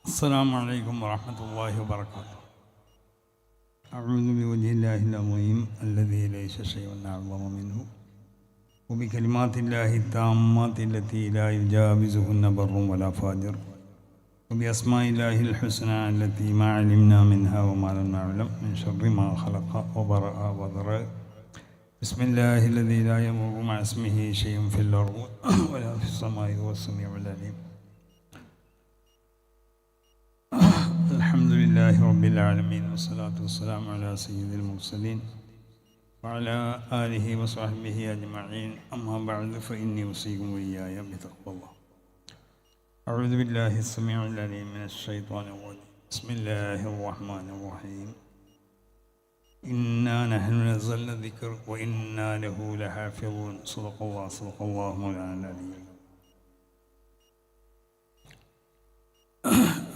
السلام عليكم ورحمة الله وبركاته. أعوذ بوجه الله العظيم الذي ليس شيء أعظم منه وبكلمات الله التامات التي لا يجاوزهن بر ولا فاجر وبأسماء الله الحسنى التي ما علمنا منها وما لم نعلم من شر ما خلق وبرأ وذرأ. بسم الله الذي لا يمر مع اسمه شيء في الأرض ولا في السماء هو السميع العليم. الحمد لله رب العالمين والصلاة والسلام على سيد المرسلين وعلى آله وصحبه أجمعين. أما بعد فإني أوصيكم وإياي بتقوى الله. أعوذ بالله السميع العليم من الشيطان الرجيم. بسم الله الرحمن الرحيم. إنا نحن نزلنا الذكر وإنا له لحافظون. صدق الله مولانا العلي.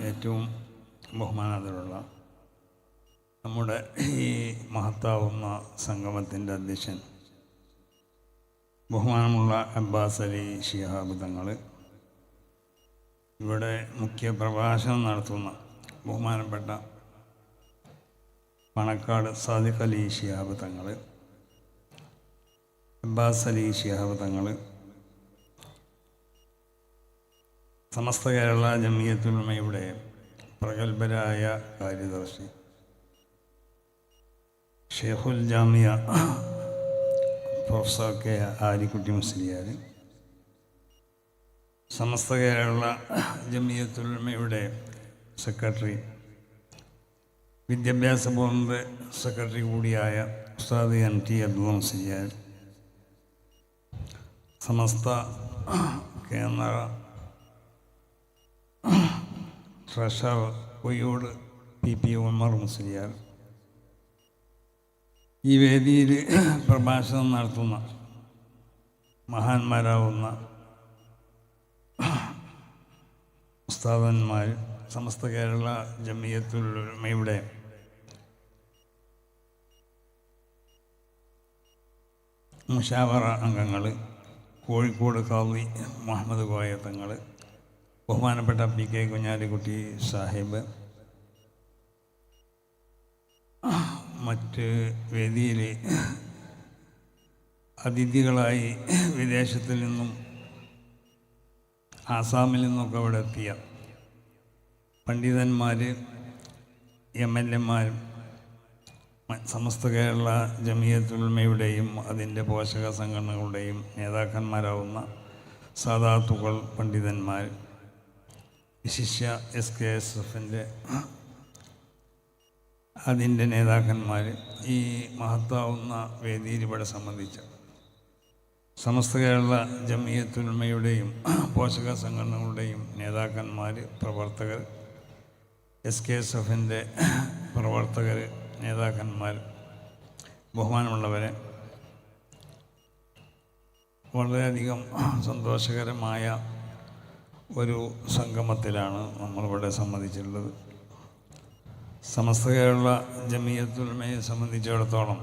ഏറ്റവും ബഹുമാനാദരവുള്ള നമ്മുടെ ഈ മഹത്താവുന്ന സംഗമത്തിൻ്റെ അധ്യക്ഷൻ ബഹുമാനമുള്ള അബ്ബാസ് അലി ശിഹാബ് തങ്ങൾ, ഇവിടെ മുഖ്യ പ്രഭാഷണം നടത്തുന്ന ബഹുമാനപ്പെട്ട പണക്കാട് സാദിഖ് അലി ശിഹാബ് തങ്ങൾ, അബ്ബാസ് അലി ശിഹാബ് തങ്ങൾ, സമസ്ത കേരള ജമിയത്തുൽ ഉലമയുടെ പ്രഗത്ഭരായ കാര്യദർശി ഷെയ്ഖുൽ Jamia professor K Alikutty Musliyar, Samastha Kerala Jamiyyathul ഉലമയുടെ secretary, വിദ്യാഭ്യാസ ബോർഡിൻ്റെ സെക്രട്ടറി കൂടിയായ ഉസ്താദ് NT അബ്ദുൽ മുസ്ലിയാർ, സമസ്ത കേന്ദ്ര ട്രഷറർ കൊയ്യോട് PP ഉമർ മുസ്ലിയാർ, ഈ വേദിയിൽ പ്രഭാഷണം നടത്തുന്ന മഹാന്മാരാവുന്ന ഉസ്താദന്മാർ, സമസ്ത കേരള ജമിയത്തുൽ ഉലമയുടെ മുശാവറ അംഗങ്ങൾ, കോഴിക്കോട് ഖാദി മുഹമ്മദ് കോയ തങ്ങൾ, ബഹുമാനപ്പെട്ട PK കുഞ്ഞാലിക്കുട്ടി സാഹിബ്, മറ്റ് വേദിയിൽ അതിഥികളായി വിദേശത്തിൽ നിന്നും ആസാമിൽ നിന്നൊക്കെ അവിടെ എത്തിയ പണ്ഡിതന്മാർ, MLA-മാരും, സമസ്ത കേരള ജമിയത്തുൽ ഉലമയുടെയും അതിൻ്റെ പോഷക സംഘടനകളുടെയും നേതാക്കന്മാരാവുന്ന സാദാത്തുകൾ, പണ്ഡിതന്മാർ, വിശിഷ്യ SKSF-ൻ്റെ അതിൻ്റെ നേതാക്കന്മാർ, ഈ മഹത്താവുന്ന വേദിയിൽ ഇവിടെ സംബന്ധിച്ച സമസ്ത കേരള ജമിയത്തുൽ ഉലമയുടെയും പോഷക സംഘടനകളുടെയും നേതാക്കന്മാർ, പ്രവർത്തകർ, SKSF-ൻ്റെ പ്രവർത്തകർ, നേതാക്കന്മാർ, ബഹുമാനമുള്ളവരെ, വളരെയധികം സന്തോഷകരമായ ഒരു സംഗമത്തിലാണ് നമ്മളിവിടെ സംബന്ധിച്ചിട്ടുള്ളത്. സമസ്ത കേരള ജമിയത്തുൽ ഉലമയെ സംബന്ധിച്ചിടത്തോളം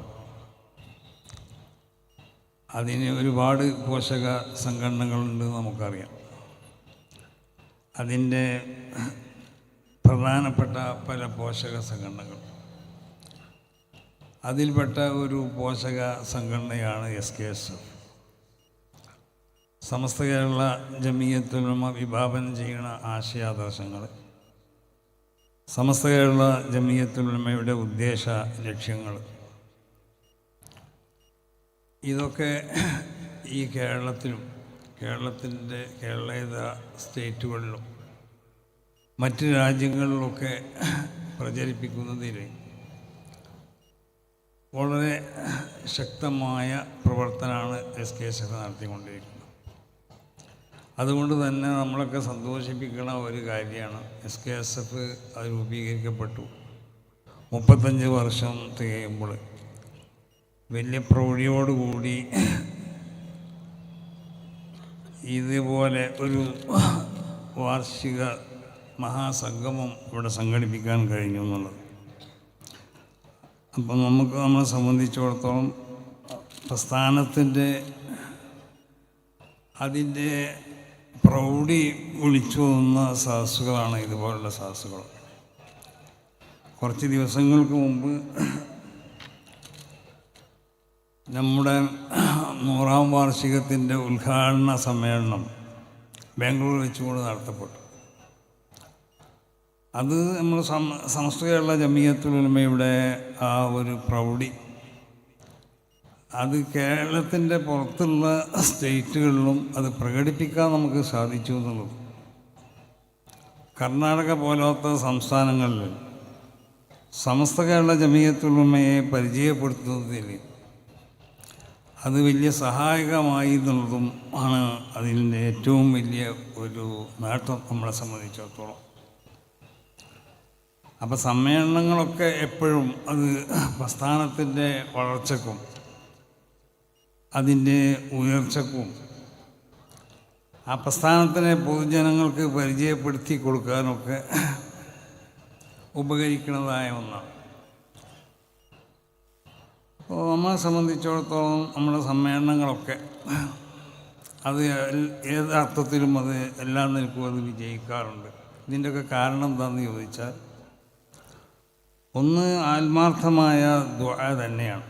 അതിന് ഒരുപാട് പോഷക സംഘടനകളുണ്ട് നമുക്കറിയാം. അതിൻ്റെ പ്രധാനപ്പെട്ട പല പോഷക സംഘടനകൾ, അതിൽപ്പെട്ട ഒരു പോഷക സംഘടനയാണ് SKSF. സമസ്ത കേരള ജമിയത്തുൽ ഉലമ വിഭാവനം ചെയ്യുന്ന ആശയാദർശങ്ങൾ, സമസ്ത കേരള ജമിയത്തുൽ ഉലമയുടെ ഉദ്ദേശ ലക്ഷ്യങ്ങൾ, ഇതൊക്കെ ഈ കേരളത്തിലും കേരളത്തിൻ്റെ കേരളേതര സ്റ്റേറ്റുകളിലും മറ്റ് രാജ്യങ്ങളിലൊക്കെ പ്രചരിപ്പിക്കുന്നതിൽ വളരെ ശക്തമായ പ്രവർത്തനമാണ് SKSF നടത്തിക്കൊണ്ടിരിക്കുന്നത്. അതുകൊണ്ട് തന്നെ നമ്മളൊക്കെ സന്തോഷിപ്പിക്കുന്ന ഒരു കാര്യമാണ്, SKSF അത് രൂപീകരിക്കപ്പെട്ടു 35 വർഷം തികയുമ്പോൾ വലിയ പ്രൗഢിയോടുകൂടി ഇതുപോലെ ഒരു വാർഷിക മഹാസംഗമം ഇവിടെ സംഘടിപ്പിക്കാൻ കഴിഞ്ഞു എന്നുള്ളത്. അപ്പം നമ്മളെ സംബന്ധിച്ചിടത്തോളം പ്രസ്ഥാനത്തിൻ്റെ അതിൻ്റെ പ്രൗഢി വിളിച്ചു പോകുന്ന സദസ്സുകളാണ് ഇതുപോലുള്ള സദസ്സുകൾ. കുറച്ച് ദിവസങ്ങൾക്ക് മുമ്പ് നമ്മുടെ 100ാം വാർഷികത്തിൻ്റെ ഉദ്ഘാടന സമ്മേളനം ബാംഗ്ലൂർ വെച്ചുകൊണ്ട് നടത്തപ്പെട്ടു. അത് നമ്മൾ സമസ്ത കേരള ജമിയത്തുൽ ഉലമയുടെ ആ ഒരു പ്രൗഢി അത് കേരളത്തിൻ്റെ പുറത്തുള്ള സ്റ്റേറ്റുകളിലും അത് പ്രകടിപ്പിക്കാൻ നമുക്ക് സാധിച്ചു എന്നുള്ളത്. കർണാടക പോലത്തെ സംസ്ഥാനങ്ങളിൽ സമസ്ത കേരള ജമിയത്തുൽ ഉലമയെ പരിചയപ്പെടുത്തുന്നതിൽ അത് വലിയ സഹായകമായി എന്നുള്ളതും ആണ് അതിൻ്റെ ഏറ്റവും വലിയ ഒരു നേട്ടം നമ്മളെ സംബന്ധിച്ചിടത്തോളം. അപ്പോൾ സമ്മേളനങ്ങളൊക്കെ എപ്പോഴും അത് പ്രസ്ഥാനത്തിൻ്റെ വളർച്ചയ്ക്കും അതിൻ്റെ ഉയർച്ചയ്ക്കും ആ പ്രസ്ഥാനത്തിനെ പൊതുജനങ്ങൾക്ക് പരിചയപ്പെടുത്തി കൊടുക്കാനൊക്കെ ഉപകരിക്കുന്നതായ ഒന്നാണ്. അപ്പോൾ നമ്മളെ സംബന്ധിച്ചിടത്തോളം നമ്മുടെ സമ്മേളനങ്ങളൊക്കെ അത് ഏത് അർത്ഥത്തിലും അത് എല്ലാ നിലക്കും അത് വിജയിക്കാറുണ്ട്. ഇതിൻ്റെയൊക്കെ കാരണം എന്താണെന്ന് ചോദിച്ചാൽ, ഒന്ന് ആത്മാർത്ഥമായ ദുആ തന്നെയാണ്.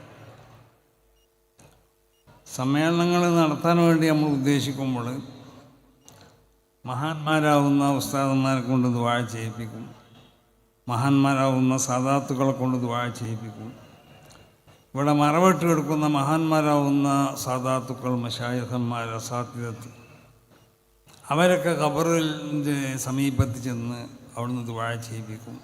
സമ്മേളനങ്ങൾ നടത്താൻ വേണ്ടി നമ്മൾ ഉദ്ദേശിക്കുമ്പോൾ മഹാന്മാരാവുന്ന ഉസ്താദന്മാരെ കൊണ്ട് ദുആ ചെയ്യിപ്പിക്കും, മഹാന്മാരാവുന്ന സാദാത്തുക്കളെ കൊണ്ട് ദുആ ചെയ്യിപ്പിക്കും. ഇവിടെ മറവിട്ട് കിടക്കുന്ന മഹാന്മാരാവുന്ന സാദാത്തുക്കൾ, മശായിഖന്മാർ, അസാത്തിദത്ത്, അവരൊക്കെ ഖബറിൻ്റെ സമീപത്ത് ചെന്ന് അവിടുന്ന് ദുആ ചെയ്യിപ്പിക്കും.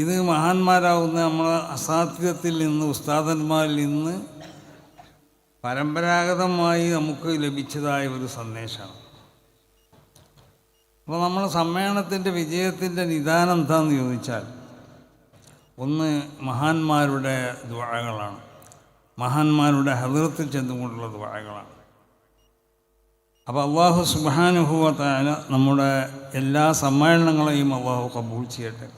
ഇത് മഹാന്മാരാവുന്ന നമ്മളെ അസാത്തിദത്തിൽ നിന്ന്, ഉസ്താദന്മാരിൽ നിന്ന് പരമ്പരാഗതമായി നമുക്ക് ലഭിച്ചതായ ഒരു സന്ദേശമാണ്. അപ്പോൾ നമ്മൾ സമ്മേളനത്തിൻ്റെ വിജയത്തിൻ്റെ നിദാനം എന്താണെന്ന് ചോദിച്ചാൽ, ഒന്ന് മഹാന്മാരുടെ ദുആകളാണ്, മഹാന്മാരുടെ ഹദ്റത്തിൽ ചെന്നുകൊണ്ടുള്ള ദുആകളാണ്. അപ്പോൾ അല്ലാഹു സുബ്ഹാനഹു വ തആല നമ്മുടെ എല്ലാ സമ്മേളനങ്ങളെയും അല്ലാഹു ഖബൂൽ ചെയ്യട്ടെ.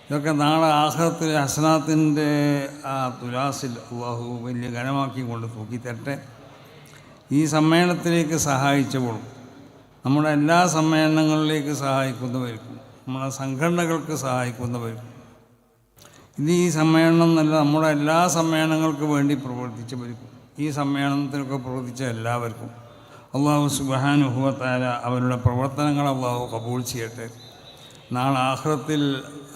ഇതൊക്കെ നാളെ ആഖിറത്തിൽ ഹസനാത്തിൻ്റെ ആ തുലാസിൽ അല്ലാഹു വലിയ ഘനമാക്കി കൊണ്ട് തൂക്കിത്തരട്ടെ. ഈ സമ്മേളനത്തിലേക്ക് സഹായിച്ചപ്പോഴും നമ്മുടെ എല്ലാ സമ്മേളനങ്ങളിലേക്ക് സഹായിക്കുന്നവർക്കും നമ്മുടെ സംഘടനകൾക്ക് സഹായിക്കുന്നവർക്കും ഇത് ഈ സമ്മേളനം എന്നല്ല, നമ്മുടെ എല്ലാ സമ്മേളനങ്ങൾക്ക് വേണ്ടി പ്രവർത്തിച്ചവർക്കും ഈ സമ്മേളനത്തിനൊക്കെ പ്രവർത്തിച്ച എല്ലാവർക്കും അല്ലാഹു സുബ്ഹാനഹു വ തആല അവരുടെ പ്രവർത്തനങ്ങൾ അല്ലാഹു ഖബൂൽ ചെയ്യട്ടെ. നാളെ ആഖിറത്തിൽ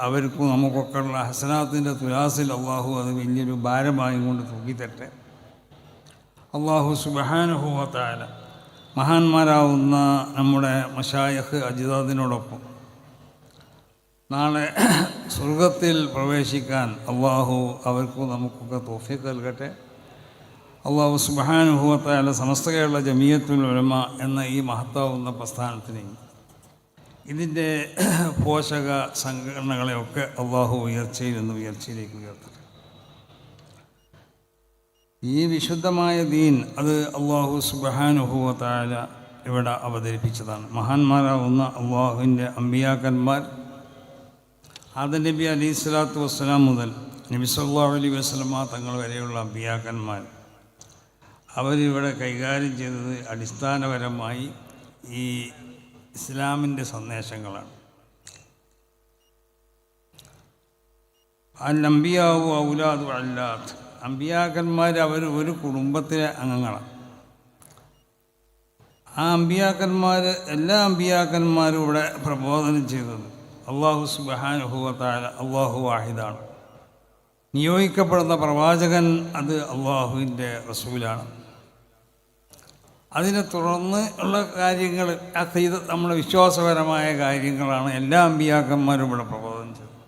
അവർക്കും നമുക്കൊക്കെ ഉള്ള ഹസനാത്തിൻ്റെ തുലാസിൽ അല്ലാഹു അത് വലിയൊരു ഭാരമായി കൊണ്ട് തൂക്കിത്തരട്ടെ. അല്ലാഹു സുബ്ഹാനഹു വ തആല മഹാന്മാരാവുന്ന നമ്മുടെ മശായിഖ് അജ്ദാദിനോടൊപ്പം നാളെ സ്വർഗത്തിൽ പ്രവേശിക്കാൻ അല്ലാഹു അവർക്കും നമുക്കൊക്കെ തൗഫീഖ് നൽകട്ടെ. അല്ലാഹു സുബ്ഹാനഹു വ തആല സമസ്ത കേരള ജമിയത്തുൽ ഉലമ എന്ന ഈ മഹത്താവുന്ന പ്രസ്ഥാനത്തിനെയും ഇതിൻ്റെ പോഷക സംഘടനകളെയൊക്കെ അല്ലാഹു ഉയർച്ചയിൽ നിന്ന് ഉയർച്ചയിലേക്ക് ഉയർത്തട്ടെ. ഈ വിശുദ്ധമായ ദീൻ അത് അല്ലാഹു സുബ്ഹാനഹു വ തആല ഇവിടെ അവതരിപ്പിച്ചതാണ്. മഹാന്മാരാവുന്ന അല്ലാഹുവിൻ്റെ അമ്പിയാക്കന്മാർ ആദം നബി അലൈഹി സ്വലാത്തു വസ്സലാം മുതൽ നബി സല്ലല്ലാഹു അലൈഹി വസല്ലമ തങ്ങൾ വരെയുള്ള അമ്പിയാക്കന്മാർ അവരിവിടെ കൈകാര്യം ചെയ്തത് അടിസ്ഥാനപരമായി ഈ ഇസ്ലാമിൻ്റെ സന്ദേശങ്ങളാണ്. അൽ-അംബിയാഉ ഔലാദു അല്ലാത്ത്, അമ്പിയാക്കന്മാർ അവർ ഒരു കുടുംബത്തിലെ അംഗങ്ങളാണ്. ആ അമ്പിയാക്കന്മാർ എല്ലാ അമ്പിയാക്കന്മാരും ഇവിടെ പ്രബോധനം ചെയ്തത് അല്ലാഹു സുബ്ഹാനഹു വ തആല അല്ലാഹു വാഹിദാണ്. നിയോഗിക്കപ്പെടുന്ന പ്രവാചകൻ അത് അല്ലാഹുവിൻ്റെ റസൂലാണ്. അതിനെ തുടർന്ന് ഉള്ള കാര്യങ്ങൾ അഖീദ നമ്മുടെ വിശ്വാസപരമായ കാര്യങ്ങളാണ് എല്ലാ അമ്പിയാക്കന്മാരും ഇവിടെ പ്രബോധനം ചെയ്തത്.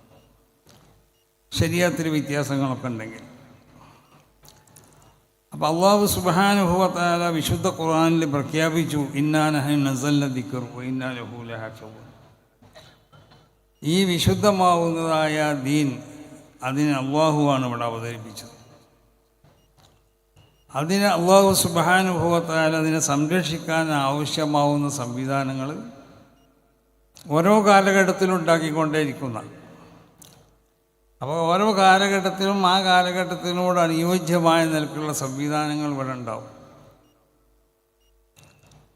ശരീഅത്തിൽ വ്യത്യാസങ്ങളൊക്കെ ഉണ്ടെങ്കിൽ അപ്പോൾ അല്ലാഹു സുബ്ഹാനഹു വ തആല വിശുദ്ധ ഖുർആനിൽ പ്രഖ്യാപിച്ചു, ഇന്നാ നഹ്നു നസ്സൽന ദിക്റ വ ഇന്നാ ലഹു ലഹാഫിളൂൻ. ഈ വിശുദ്ധമാവുന്നതായ ദീൻ അതിനെ അല്ലാഹുവാണ് ഇവിടെ അവതരിപ്പിച്ചത്. അതിനെ അല്ലാഹു സുബ്ഹാനഹു വ തആല അതിനെ സംരക്ഷിക്കാൻ ആവശ്യമാവുന്ന സംവിധാനങ്ങൾ ഓരോ കാലഘട്ടത്തിലും ഉണ്ടാക്കിക്കൊണ്ടേയിരിക്കുന്ന. അപ്പോൾ ഓരോ കാലഘട്ടത്തിലും ആ കാലഘട്ടത്തിനോട് അനുയോജ്യമായ നിലക്കുള്ള സംവിധാനങ്ങൾ ഇവിടെ ഉണ്ടാവും.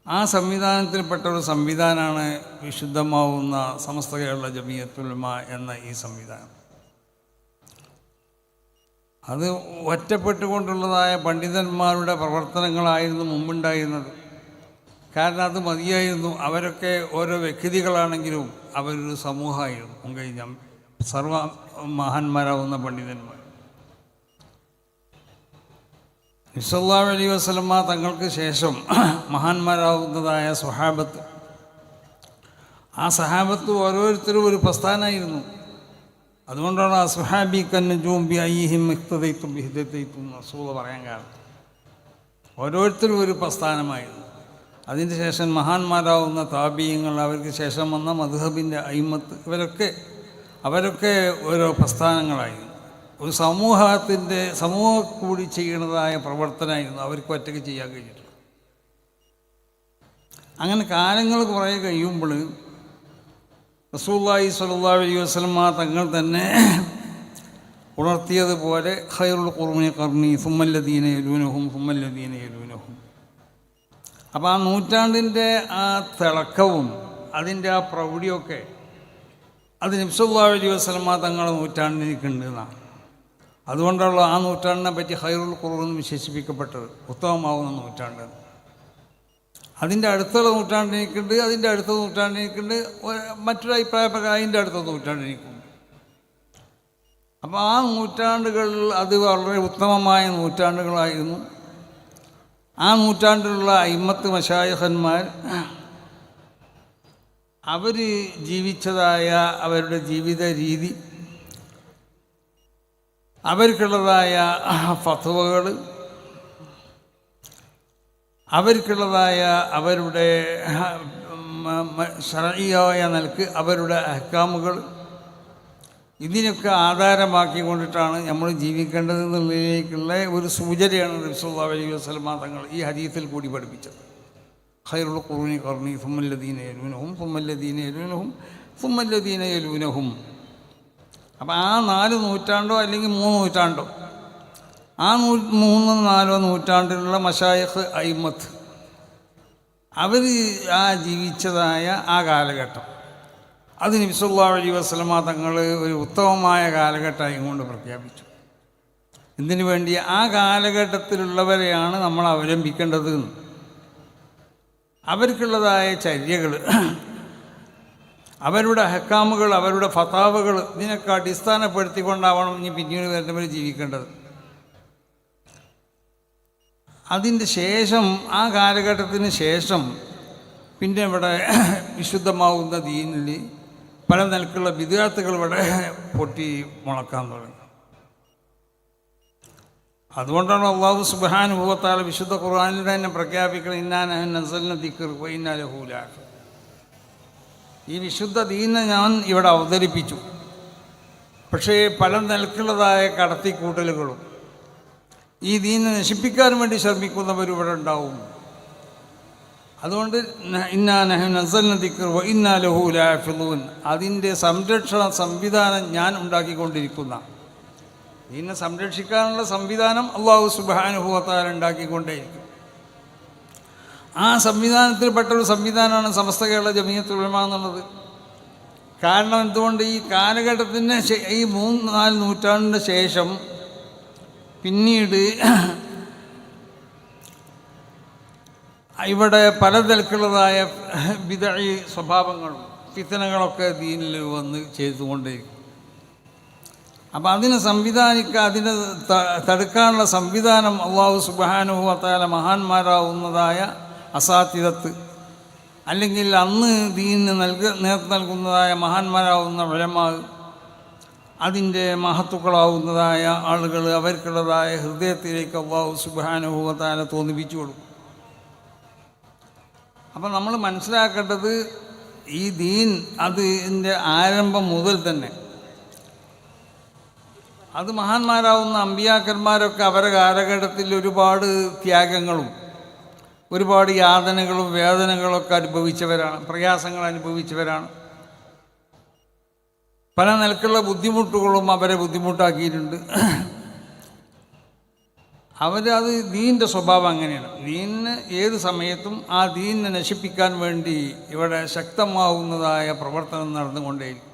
ആ സംവിധാനത്തിൽപ്പെട്ട ഒരു സംവിധാനമാണ് വിശുദ്ധമാവുന്ന സമസ്ത കേരള ജമിയത്തുൽ ഉലമ എന്ന ഈ സംവിധാനം. അത് ഒറ്റപ്പെട്ടുകൊണ്ടുള്ളതായ പണ്ഡിതന്മാരുടെ പ്രവർത്തനങ്ങളായിരുന്നു മുമ്പുണ്ടായിരുന്നത്. കാരണം അത് മതിയായിരുന്നു. അവരൊക്കെ ഓരോ വ്യക്തികളാണെങ്കിലും അവരൊരു സമൂഹമായിരുന്നു. മുൻകഴിഞ്ഞ സർവ മഹാന്മാരാവുന്ന പണ്ഡിതന്മാർ. നബി സല്ലല്ലാഹു അലൈഹി വസല്ലമ തങ്ങൾക്ക് ശേഷം മഹാന്മാരാവുന്നതായ സ്വഹാബത്ത്, ആ സഹാബത്ത് ഓരോരുത്തരും ഒരു പ്രസ്ഥാനമായിരുന്നു. അതുകൊണ്ടാണ് അസ്ഹാബി കന്നജൂം ബി അയ്യിഹിം ഇഖ്തദൈതും ബിഹിദൈതും റസൂൽ പറയാൻ കാരണം. ഓരോരുത്തരും ഒരു പ്രസ്ഥാനമായിരുന്നു. അതിന് ശേഷം മഹാന്മാരാവുന്ന താബിയങ്ങൾ, അവർക്ക് ശേഷം വന്ന മദ്ഹബിൻ്റെ അയിമത്ത്, അവരൊക്കെ ഓരോ പ്രസ്ഥാനങ്ങളായിരുന്നു. ഒരു സമൂഹം കൂടി ചെയ്യുന്നതായ പ്രവർത്തനമായിരുന്നു. അവർക്ക് ഒറ്റയ്ക്ക് ചെയ്യാൻ കഴിഞ്ഞിട്ടില്ല. അങ്ങനെ കാലങ്ങൾ കുറേ കഴിയുമ്പോൾ റസൂലുള്ളാഹി സ്വല്ലല്ലാഹു അലൈഹി വസല്ലമ തങ്ങൾ തന്നെ ഉണർത്തിയതുപോലെ ഖൈറുൽ ഖുർനി ഖർനി സുമ്മല്ലദീന യലൂനഹും സുമ്മല്ലദീന യലൂനഹും. അപ്പോൾ ആ നൂറ്റാണ്ടിൻ്റെ ആ തിളക്കവും അതിൻ്റെ ആ പ്രൗഢിയൊക്കെ അത് നബി സല്ലല്ലാഹു അലൈഹി വസല്ലമ തങ്ങളുടെ നൂറ്റാണ്ടിലേക്കുണ്ട് എന്നാണ്. അതുകൊണ്ടുള്ള ആ നൂറ്റാണ്ടിനെ പറ്റി ഖൈറുൽ ഖുർൻ എന്ന് വിശേഷിപ്പിക്കപ്പെട്ടത്, ഉത്തമമാവുന്ന നൂറ്റാണ്ട്. അതിൻ്റെ അടുത്തുള്ള നൂറ്റാണ്ടിലേക്കുണ്ട്, അതിൻ്റെ അടുത്ത നൂറ്റാണ്ടിലേക്കുണ്ട്, മറ്റൊരു അഭിപ്രായ പ്രകാരം അതിൻ്റെ അടുത്ത നൂറ്റാണ്ടിലേക്കുണ്ട്. അപ്പോൾ ആ നൂറ്റാണ്ടുകൾ അത് വളരെ ഉത്തമമായ നൂറ്റാണ്ടുകളായിരുന്നു. ആ നൂറ്റാണ്ടിലുള്ള അയിമ്മത്ത് മശായിഖന്മാർ അവർ ജീവിച്ചതായ അവരുടെ ജീവിത രീതി, അവർക്കുള്ളതായ ഫത്വകൾ, അവർക്കുള്ളതായ അവരുടെ ശർഈയായ നിലക്ക് അവരുടെ അഹ്കാമുകൾ, ഇതിനൊക്കെ ആധാരമാക്കിക്കൊണ്ടിട്ടാണ് നമ്മൾ ജീവിക്കേണ്ടതെന്നുള്ളതിലേക്കുള്ള ഒരു സൂചനയാണ് നബി സല്ലല്ലാഹു അലൈഹി വസല്ലമ തങ്ങൾ ഈ ഹദീസിൽ കൂടി പഠിപ്പിച്ചത്. ഖൈറുൽ ഖുർനി ഖർനി സുമ്മല്ലദീന യലൂനഹും സുമ്മല്ലദീന യലൂനഹും സുമ്മല്ലദീന യലൂനഹും. അപ്പം ആ 4 നൂറ്റാണ്ടോ അല്ലെങ്കിൽ 3 നൂറ്റാണ്ടോ, ആ 3-4 നൂറ്റാണ്ടിലുള്ള മശായിഖ് അയിമ്മത്ത് അവർ ആ ജീവിച്ചതായ ആ കാലഘട്ടം അത് നബി സല്ലല്ലാഹു അലൈഹി വസല്ലമ തങ്ങൾ ഒരു ഉത്തമമായ കാലഘട്ടമായി കൊണ്ട് പ്രഖ്യാപിച്ചു. ഇതിനു വേണ്ടി ആ കാലഘട്ടത്തിലുള്ളവരെയാണ് നമ്മൾ അവലംബിക്കേണ്ടത്. അവർക്കുള്ളതായ ചര്യകൾ, അവരുടെ ഹക്കാമുകൾ, അവരുടെ ഫതാവകൾ, ഇതിനൊക്കെ അടിസ്ഥാനപ്പെടുത്തിക്കൊണ്ടാവണം ഇനി പിന്നീട് വരുന്നവർ ജീവിക്കേണ്ടത്. അതിൻ്റെ ശേഷം ആ കാലഘട്ടത്തിന് ശേഷം പിന്നെ ഇവിടെ വിശുദ്ധമാവുന്ന ദീനിൽ പല നിലക്കുള്ള ബിദ്അത്തുകൾ ഇവിടെ പൊട്ടി മുളക്കാൻ തുടങ്ങി. അതുകൊണ്ടാണ് അല്ലാഹു സുബ്ഹാനഹു വ തആല വിശുദ്ധ ഖുർആനിൽ തന്നെ പ്രഖ്യാപിക്കുന്നത്, ഇന്നാ നഹ്നു നസ്സൽന ദിക്ർ വ ഇന്നാ ലഹു ലഹാഫിദൂൻ. ഈ വിശുദ്ധ ദീനിനെ ഞാൻ ഇവിടെ അവതരിപ്പിച്ചു. പക്ഷേ പല നിലക്കുള്ളതായ കടത്തിക്കൂട്ടലുകളും ഈ ദീനിനെ നശിപ്പിക്കാൻ വേണ്ടി ശ്രമിക്കുന്നവരും ഇവിടെ ഉണ്ടാവും. അതുകൊണ്ട് ഇന്നാ നഹ്നു നസ്സൽന ദിക്ർ വ ഇന്നാ ലഹു ലഹാഫിദൂൻ, അതിൻ്റെ സംരക്ഷണ സംവിധാനം ഞാൻ ഉണ്ടാക്കിക്കൊണ്ടിരിക്കുന്ന, ഇതിനെ സംരക്ഷിക്കാനുള്ള സംവിധാനം അല്ലാഹു സുബ്ഹാനഹു വ തആല ഉണ്ടാക്കിക്കൊണ്ടേയിരിക്കും. ആ സംവിധാനത്തിൽപ്പെട്ടൊരു സംവിധാനമാണ് സമസ്ത കേരള ജമിയത്തുൽ ഉലമ എന്നുള്ളത്. കാരണം എന്തുകൊണ്ട് ഈ കാലഘട്ടത്തിന് ഈ 3-4 നൂറ്റാണ്ടിന് ശേഷം പിന്നീട് ഇവിടെ പലതരത്തിലുള്ളതായ ബിദ്അഈ സ്വഭാവങ്ങളും ഫിത്നകളൊക്കെ ദീനിൽ വന്ന് ചെയ്തുകൊണ്ടേയിരിക്കും. അപ്പം അതിനെ അതിനെ തടുക്കാനുള്ള സംവിധാനം അല്ലാഹു സുബ്ഹാനഹു വ തആല മഹാന്മാരാവുന്നതായ അസാത്തിദത്ത്, അല്ലെങ്കിൽ അന്ന് ദീനിന് നേതൃത്വം നൽകുന്നതായ മഹാന്മാരാവുന്ന ഉലമാ, അതിൻ്റെ മഹത്തുക്കളാവുന്നതായ ആളുകൾ, അവർക്കുള്ളതായ ഹൃദയത്തിലേക്ക് അല്ലാഹു സുബ്ഹാനഹു വ തആല തോന്നിപ്പിച്ചു കൊടുക്കും. അപ്പം നമ്മൾ മനസ്സിലാക്കേണ്ടത് ഈ ദീൻ അതിൻ്റെ ആരംഭം മുതൽ തന്നെ അത് മഹാന്മാരാവുന്ന അമ്പിയാക്കന്മാരൊക്കെ അവരുടെ കാലഘട്ടത്തിൽ ഒരുപാട് ത്യാഗങ്ങളും ഒരുപാട് യാതനകളും വേദനകളൊക്കെ അനുഭവിച്ചവരാണ്, പ്രയാസങ്ങൾ അനുഭവിച്ചവരാണ്. പല നിലക്കുള്ള ബുദ്ധിമുട്ടുകളും അവരെ ബുദ്ധിമുട്ടാക്കിയിട്ടുണ്ട്. അത് ദീനിൻ്റെ സ്വഭാവം അങ്ങനെയാണ്. ദീനിന് ഏത് സമയത്തും ആ ദീനിനെ നശിപ്പിക്കാൻ വേണ്ടി ഇവിടെ ശക്തമാവുന്നതായ പ്രവർത്തനം നടന്നുകൊണ്ടേയിരിക്കും.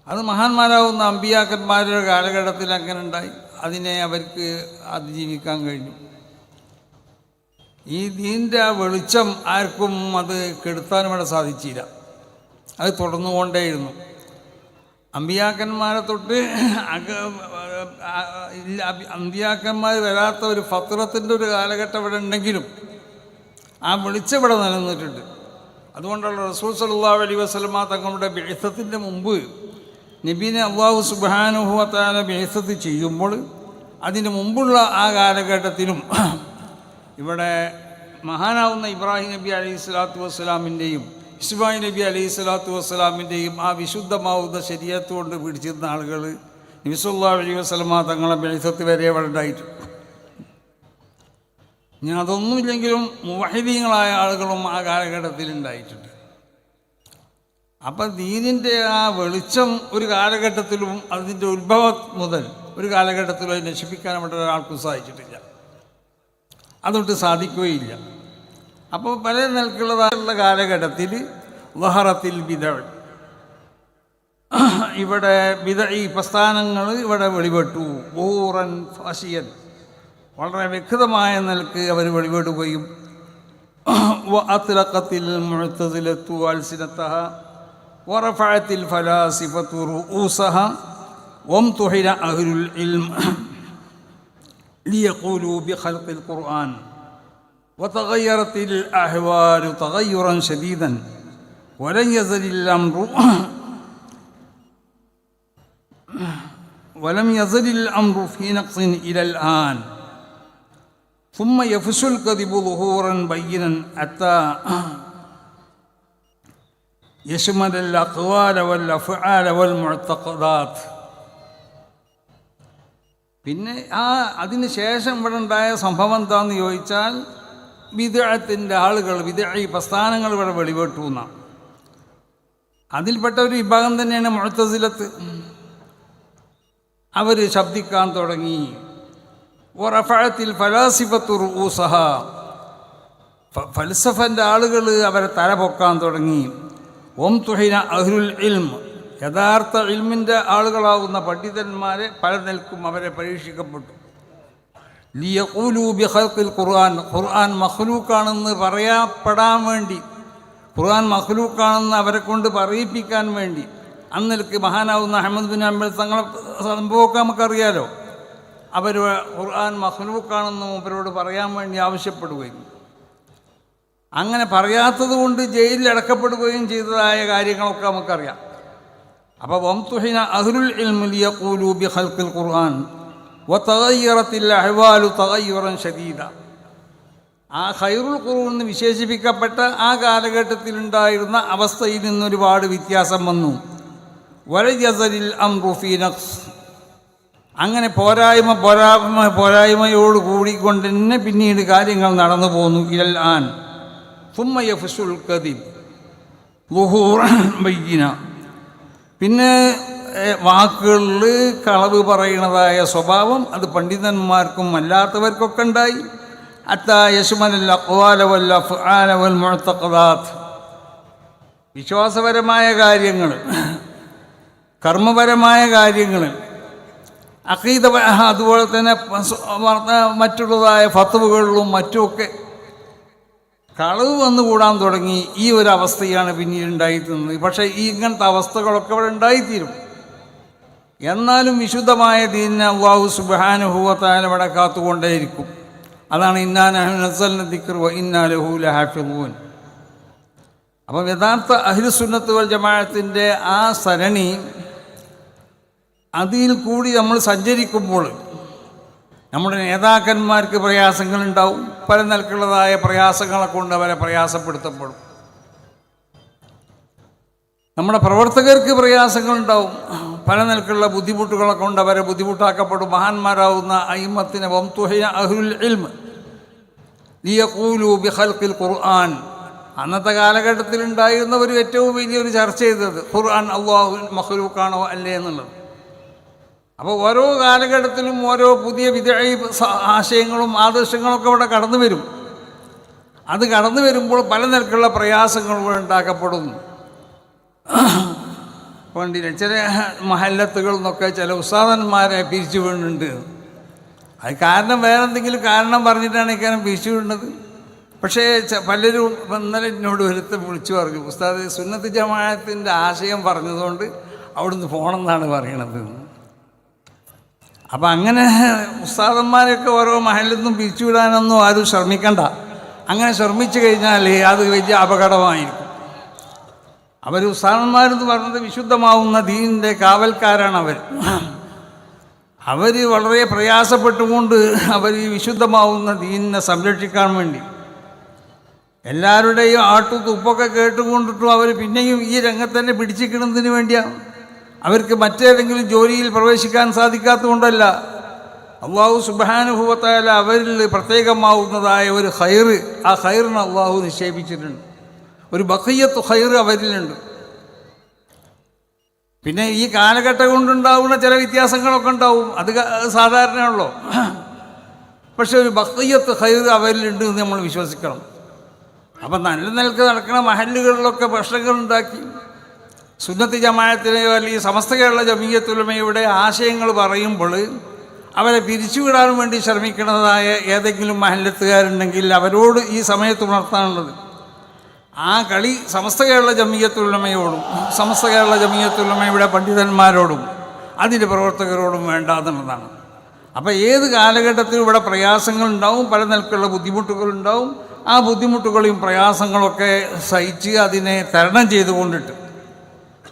അത് മഹാന്മാരാവുന്ന അമ്പിയാക്കന്മാരുടെ കാലഘട്ടത്തിൽ അങ്ങനെ ഉണ്ടായി. അതിനെ അവർക്ക് അതിജീവിക്കാൻ കഴിഞ്ഞു. ഈ ദീനിൻ്റെ ആ വെളിച്ചം ആർക്കും അത് കെടുത്താനും ഇവിടെ സാധിച്ചില്ല. അത് തുടർന്നുകൊണ്ടേയിരുന്നു. അമ്പിയാക്കന്മാരെ തൊട്ട് അമ്പിയാക്കന്മാർ വരാത്ത ഒരു ഫത്രത്തിൻ്റെ ഒരു കാലഘട്ടം ഇവിടെ ഉണ്ടെങ്കിലും ആ വെളിച്ചം ഇവിടെ നിലനിന്നിട്ടുണ്ട്. അതുകൊണ്ടുള്ള റസൂൽ സല്ലല്ലാഹു അലൈഹി വസല്ലമ തങ്ങളുടെ ബിഅ്സത്തിൻ്റെ മുമ്പ് നബീനെ അല്ലാഹു സുബ്ഹാനഹു വ തആല ബിഅ്സത്ത് ചെയ്യുമ്പോൾ അതിന് മുമ്പുള്ള ആ കാലഘട്ടത്തിലും ഇവിടെ മഹാനാവുന്ന ഇബ്രാഹിം നബി അലൈഹി സ്വലാത്തു വസ്സലാമിൻ്റെയും ഇസ്മായിൽ നബി അലൈഹി സ്വലാത്തു വസ്സലാമിൻ്റെയും ആ വിശുദ്ധമാവുന്ന ശരീഅത്ത് കൊണ്ട് പിടിച്ചിരുന്ന ആളുകൾ നബി സല്ലല്ലാഹു അലൈഹി വസല്ലമ തങ്ങളെ ബിഅ്സത്ത് വരെ അവിടെ ഉണ്ടായിട്ടുണ്ട്. ഇനി അതൊന്നുമില്ലെങ്കിലും മുവഹിദീങ്ങളായ ആളുകളും ആ കാലഘട്ടത്തിൽ ഉണ്ടായിട്ടുണ്ട്. അപ്പം ദീനിൻ്റെ ആ വെളിച്ചം ഒരു കാലഘട്ടത്തിലും അതിൻ്റെ ഉത്ഭവം മുതൽ ഒരു കാലഘട്ടത്തിലും അത് നശിപ്പിക്കാൻ അവിടെ ഒരാൾക്കും സാധിച്ചിട്ടില്ല. അതൊട്ട് സാധിക്കുകയില്ല. അപ്പോൾ പല നിലക്കുള്ളതായുള്ള കാലഘട്ടത്തിൽ വഹറത്തിൽ ബിദഅ, ഇവിടെ ബിദഈ പ്രസ്ഥാനങ്ങൾ ഇവിടെ വെളിപ്പെട്ടു. ബൂറൻ ഫാസിയൻ, വളരെ വ്യക്തമായ നിലക്ക് അവർ വെളിപ്പെടുകയും വഅത്ലഖത്തിൽ മുഅ്തസിലത്തു അൽസിനതഹ വറഫഅത്തിൽ ഫലാസിഫത്തു റൂസഹ വംതുഹിന അഹ്ലുൽ ഇൽം ലിയഖൂലു ബിഖൽഖിൽ ഖുർആൻ وتغيرت الأحوال تغيرا شديدا ولم يزل الأمر في نقص إلى الآن ثم يفشو الكذب ظهورا بينا حتى يشمل الأقوال والأفعال والمعتقدات. പിന്നെ അതിന് ശേഷം ഇവിടെ ഉണ്ടായ സംഭവം എന്താണെന്ന് ചോദിച്ചാൽ ബിദ്അത്തിൻ്റെ ആളുകൾ, ബിദ്ഈ പ്രസ്ഥാനങ്ങൾ ഇവിടെ വെളിപ്പെട്ടു എന്നാണ്. അതിൽപ്പെട്ട ഒരു വിഭാഗം തന്നെയാണ് മുഅ്തസിലത്ത്. അവർ ശബ്ദിക്കാൻ തുടങ്ങി. വറഫഅത്തിൽ ഫലാസിഫത്തു റൂസഹ, ഫൽസഫൻ്റെ ആളുകൾ അവരെ തല പൊക്കാൻ തുടങ്ങി. വംതുഹിന അഹ്ലുൽ ഇൽം, യഥാർത്ഥ ഇൽമിൻ്റെ ആളുകളാകുന്ന പണ്ഡിതന്മാരെ പല നിലക്കും അവരെ പരീക്ഷിക്കപ്പെട്ടു. ലിയഖൂലു ബിഖൽഖിൽ ഖുർആൻ, ഖുർആൻ മഖ്ലൂക്കാണെന്ന് പറയപ്പെടാൻ വേണ്ടി, ഖുർആൻ മഖ്ലൂക്കാണെന്ന് അവരെ കൊണ്ട് പറയിപ്പിക്കാൻ വേണ്ടി അന്നിലേക്ക് മഹാനാവുന്ന അഹ്മദ് ബിൻ ഹംബൽ തങ്ങളെ സംഭവമൊക്കെ നമുക്കറിയാലോ. അവർ ഖുർആൻ മഖ്ലൂക്കാണെന്ന് അവരോട് പറയാൻ വേണ്ടി ആവശ്യപ്പെടുകയും അങ്ങനെ പറയാത്തത് കൊണ്ട് ജയിലിൽ അടക്കപ്പെടുകയും ചെയ്തതായ കാര്യങ്ങളൊക്കെ നമുക്കറിയാം. അപ്പോൾ വംതുഹിന അഹ്ലുൽ ഇൽമി ലിയഖൂലു ബിഖൽഖിൽ ഖുർആൻ വതഗയ്യറത്തിൽ അഹ്വാലു തഗയ്യുറൻ ശദീദ. ആ ഖൈറുൽ ഖുറൂൻ എന്ന് വിശേഷിപ്പിക്കപ്പെട്ട ആ കാലഘട്ടത്തിലുണ്ടായിരുന്ന അവസ്ഥയിൽ നിന്നൊരുപാട് വ്യത്യാസം വന്നു. വലയസലിൽ അംറു ഫീ നഖ്സ്, അങ്ങനെ പോരായ്മയോട് കൂടിക്കൊണ്ട് തന്നെ പിന്നീട് കാര്യങ്ങൾ നടന്നു പോന്നു. ഇലൽ ആൻ സുമ്മ യഫ്ശുൽ കദിബ് ളുഹൂറൻ ബയ്യിന, പിന്നെ വാക്കുകളിൽ കളവ് പറയുന്നതായ സ്വഭാവം അത് പണ്ഡിതന്മാർക്കും അല്ലാത്തവർക്കൊക്കെ ഉണ്ടായി. ഹത്താ യശ്മലൽ അഖ്വാല വൽ അഫ്ആല വൽ മുഅ്തഖദാത്ത്, വിശ്വാസപരമായ കാര്യങ്ങൾ, കർമ്മപരമായ കാര്യങ്ങൾ, അഖീദ, അതുപോലെ തന്നെ മറ്റുള്ളതായ ഫത്വകളിലും മറ്റുമൊക്കെ കളവ് വന്നുകൂടാൻ തുടങ്ങി. ഈ ഒരു അവസ്ഥയാണ് പിന്നീട് ഉണ്ടായിത്തീരുന്നത്. പക്ഷേ ഇങ്ങനത്തെ അവസ്ഥകളൊക്കെ അവിടെ ഉണ്ടായിത്തീരും. എന്നാലും വിശുദ്ധമായ ദീനിനെ അല്ലാഹു സുബ്ഹാനഹു വ തആല ഇവിടെ കാത്തുകൊണ്ടേയിരിക്കും. അതാണ് ഇന്നാ നഹ്നു നസ്സൽന ദിക്റ വ ഇന്നാ ലഹു ലഹാഫിളൂൻ. അപ്പം യഥാർത്ഥ അഹ്ലുസുന്നത്ത് വൽ ജമാഅത്തിൻ്റെ ആ സരണി, അതിൽ കൂടി നമ്മൾ സഞ്ചരിക്കുമ്പോൾ നമ്മുടെ നേതാക്കന്മാർക്ക് പ്രയാസങ്ങളുണ്ടാവും. പല നിലക്കുള്ളതായ പ്രയാസങ്ങളെ കൊണ്ട് അവരെ പ്രയാസപ്പെടുത്തപ്പെടും. നമ്മുടെ പ്രവർത്തകർക്ക് പ്രയാസങ്ങളുണ്ടാവും. പല നിലക്കുള്ള ബുദ്ധിമുട്ടുകളെ കൊണ്ട് അവരെ ബുദ്ധിമുട്ടാക്കപ്പെടും. മഹാന്മാരാവുന്ന അയിമ്മത്തിനെ വംതുഹിന അഹ്ലുൽ ഇൽം ലിയഖൂലു ബിഖൽഖിൽ ഖുർആൻ, അന്നത്തെ കാലഘട്ടത്തിൽ ഉണ്ടായിരുന്നവർ ഏറ്റവും വലിയൊരു ചർച്ച ചെയ്തത് ഖുർആൻ അല്ലാഹു മഖ്ലൂക്കാണോ അല്ലേ എന്നുള്ളത്. അപ്പോൾ ഓരോ കാലഘട്ടത്തിലും ഓരോ പുതിയ ആശയങ്ങളും ആദർശങ്ങളൊക്കെ ഇവിടെ കടന്നു വരും. അത് കടന്നു വരുമ്പോൾ പല നിലക്കുള്ള പ്രയാസങ്ങൾ ഇവിടെ ഉണ്ടാക്കപ്പെടുന്നു. പണ്ടില്ല ചില മഹല്ലത്തുകളിൽ നിന്നൊക്കെ ചില ഉസ്താദന്മാരെ പിരിച്ചു വീണുണ്ട്. അത് കാരണം വേറെ എന്തെങ്കിലും കാരണം പറഞ്ഞിട്ടാണ് ഇക്കാര്യം പിരിച്ചു വീണത്. പക്ഷേ പലരും ഇന്നലെ എന്നോട് ഒരുത്തം വിളിച്ചു പറഞ്ഞു, ഉസ്താദ് സുന്നത്ത് ജമാഅത്തിൻ്റെ ആശയം പറഞ്ഞതുകൊണ്ട് അവിടുന്ന് പോകണമെന്നാണ് പറയണത്. അപ്പം അങ്ങനെ ഉസ്താദന്മാരെയൊക്കെ ഓരോ മഹലിൽ നിന്നും പിരിച്ചുവിടാനൊന്നും ആരും ശ്രമിക്കണ്ട. അങ്ങനെ ശ്രമിച്ചു കഴിഞ്ഞാൽ അത് വലിയ അപകടമായിരിക്കും. അവർ ഉസ്താദന്മാരെന്ന് പറഞ്ഞത് വിശുദ്ധമാവുന്ന ദീനിൻ്റെ കാവൽക്കാരാണ് അവർ വളരെ പ്രയാസപ്പെട്ടുകൊണ്ട് അവർ ഈ വിശുദ്ധമാവുന്ന ദീനിനെ സംരക്ഷിക്കാൻ വേണ്ടി എല്ലാവരുടെയും ആട്ടുതുപ്പൊക്കെ കേട്ടുകൊണ്ടിട്ടും അവർ പിന്നെയും ഈ രംഗത്ത് തന്നെ പിടിച്ചിരിക്കുന്നതിന് വേണ്ടിയാണ്. അവർക്ക് മറ്റേതെങ്കിലും ജോലിയിൽ പ്രവേശിക്കാൻ സാധിക്കാത്തതുകൊണ്ടല്ല. അള്ളാഹു സുബ്ഹാനഹു വ തആല അവരിൽ പ്രത്യേകമാവുന്നതായ ഒരു ഖൈർ, ആ ഖൈറിന് അള്ളാഹു നിക്ഷേപിച്ചിട്ടുണ്ട്. ഒരു ബഖിയ്യത്ത് ഖൈർ അവരിലുണ്ട്. പിന്നെ ഈ കാലഘട്ടം കൊണ്ടുണ്ടാവുന്ന ചില വ്യത്യാസങ്ങളൊക്കെ ഉണ്ടാവും, അത് സാധാരണയുള്ളൂ. പക്ഷെ ഒരു ബഖിയ്യത്ത് ഖൈർ അവരിലുണ്ട് എന്ന് നമ്മൾ വിശ്വസിക്കണം. അപ്പം നല്ല നിലക്ക് നടക്കുന്ന മഹല്ലുകളിലൊക്കെ പ്രശ്നങ്ങളുണ്ടാക്കി സുന്നത്ത് ജമാഅത്തിനെയോ അല്ലെങ്കിൽ സമസ്ത കേരള ജമീയത്തുൽ ഉലമയുടെ ആശയങ്ങൾ പറയുമ്പോൾ അവരെ പിരിച്ചുവിടാൻ വേണ്ടി ശ്രമിക്കുന്നതായ ഏതെങ്കിലും മഹല്ലത്തുകാരുണ്ടെങ്കിൽ അവരോട് ഈ സമയത്ത് ഉണർത്താനുള്ളത് ആ കളി സമസ്ത കേരള ജമീയത്തുൽ ഉലമയോടും സമസ്ത കേരള ജമീയത്തുൽ ഉലമയുടെ പണ്ഡിതന്മാരോടും അതിൻ്റെ പ്രവർത്തകരോടും വേണ്ട എന്നുള്ളതാണ്. അപ്പോൾ ഏത് കാലഘട്ടത്തിലും ഇവിടെ പ്രയാസങ്ങളുണ്ടാവും, പല നിലക്കുള്ള ബുദ്ധിമുട്ടുകളുണ്ടാവും. ആ ബുദ്ധിമുട്ടുകളെയും പ്രയാസങ്ങളൊക്കെ സഹിച്ച് അതിനെ തരണം ചെയ്തുകൊണ്ടിട്ട്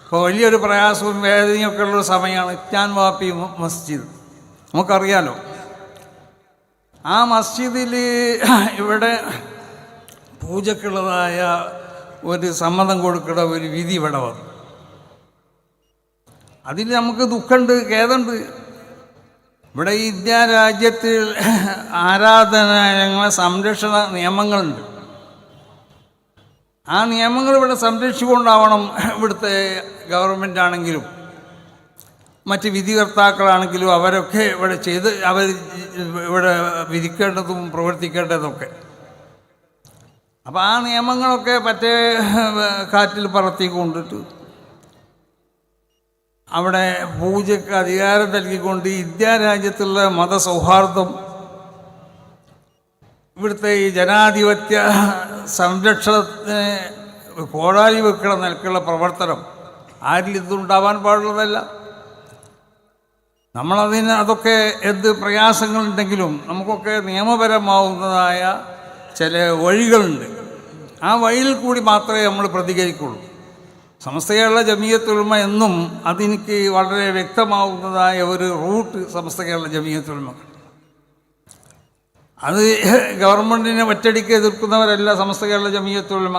ഇപ്പോൾ വലിയൊരു പ്രയാസവും വേദനയൊക്കെ ഉള്ളൊരു സമയമാണ് ഇത്യാൻ വാപ്പി മസ്ജിദ്. നമുക്കറിയാലോ, ആ മസ്ജിദിൽ ഇവിടെ പൂജക്കുള്ളതായ ഒരു സമ്മതം കൊടുക്കുന്ന ഒരു വിധി ഇവിടെ വന്നു. അതിൽ നമുക്ക് ദുഃഖമുണ്ട്, ഖേദമുണ്ട്. ഇവിടെ ഈ ഇന്ത്യ രാജ്യത്തിൽ ആരാധനാലയങ്ങളെ സംരക്ഷണ നിയമങ്ങളുണ്ട്. ആ നിയമങ്ങൾ ഇവിടെ സംരക്ഷിച്ചുകൊണ്ടാവണം ഇവിടുത്തെ ഗവൺമെൻറ് ആണെങ്കിലും മറ്റ് വിധികർത്താക്കളാണെങ്കിലും അവരൊക്കെ ഇവിടെ ചെയ്ത് അവർ ഇവിടെ വിധിക്കേണ്ടതും പ്രവർത്തിക്കേണ്ടതൊക്കെ. അപ്പോൾ ആ നിയമങ്ങളൊക്കെ മറ്റേ കാറ്റിൽ പറത്തിക്കൊണ്ടിട്ട് അവിടെ പൂജയ്ക്ക് അധികാരം നൽകിക്കൊണ്ട് ഇന്ത്യ രാജ്യത്തുള്ള മതസൗഹാർദ്ദം, ഇവിടുത്തെ ഈ ജനാധിപത്യ സംരക്ഷണത്തിന് കോടാലി വെക്കണ നിലക്കുള്ള പ്രവർത്തനം ആരിൽ ഇതുണ്ടാവാൻ പാടുള്ളതല്ല. അതൊക്കെ എന്ത് പ്രയാസങ്ങളുണ്ടെങ്കിലും നമുക്കൊക്കെ നിയമപരമാവുന്നതായ ചില വഴികളുണ്ട്. ആ വഴിയിൽ കൂടി മാത്രമേ നമ്മൾ പ്രതികരിക്കുള്ളൂ. സമസ്ത കേരള ജമീയത്തുൽ ഉലമ എന്നും അതെനിക്ക് വളരെ വ്യക്തമാവുന്നതായ ഒരു റൂട്ട് സമസ്ത കേരള ജമീയത്തുൽ ഉലമ. അത് ഗവൺമെൻറ്റിനെ ഒറ്റടിക്ക് എതിർക്കുന്നവരല്ല സമസ്ത കേരള ജമീയത്തുൽ ഉലമ.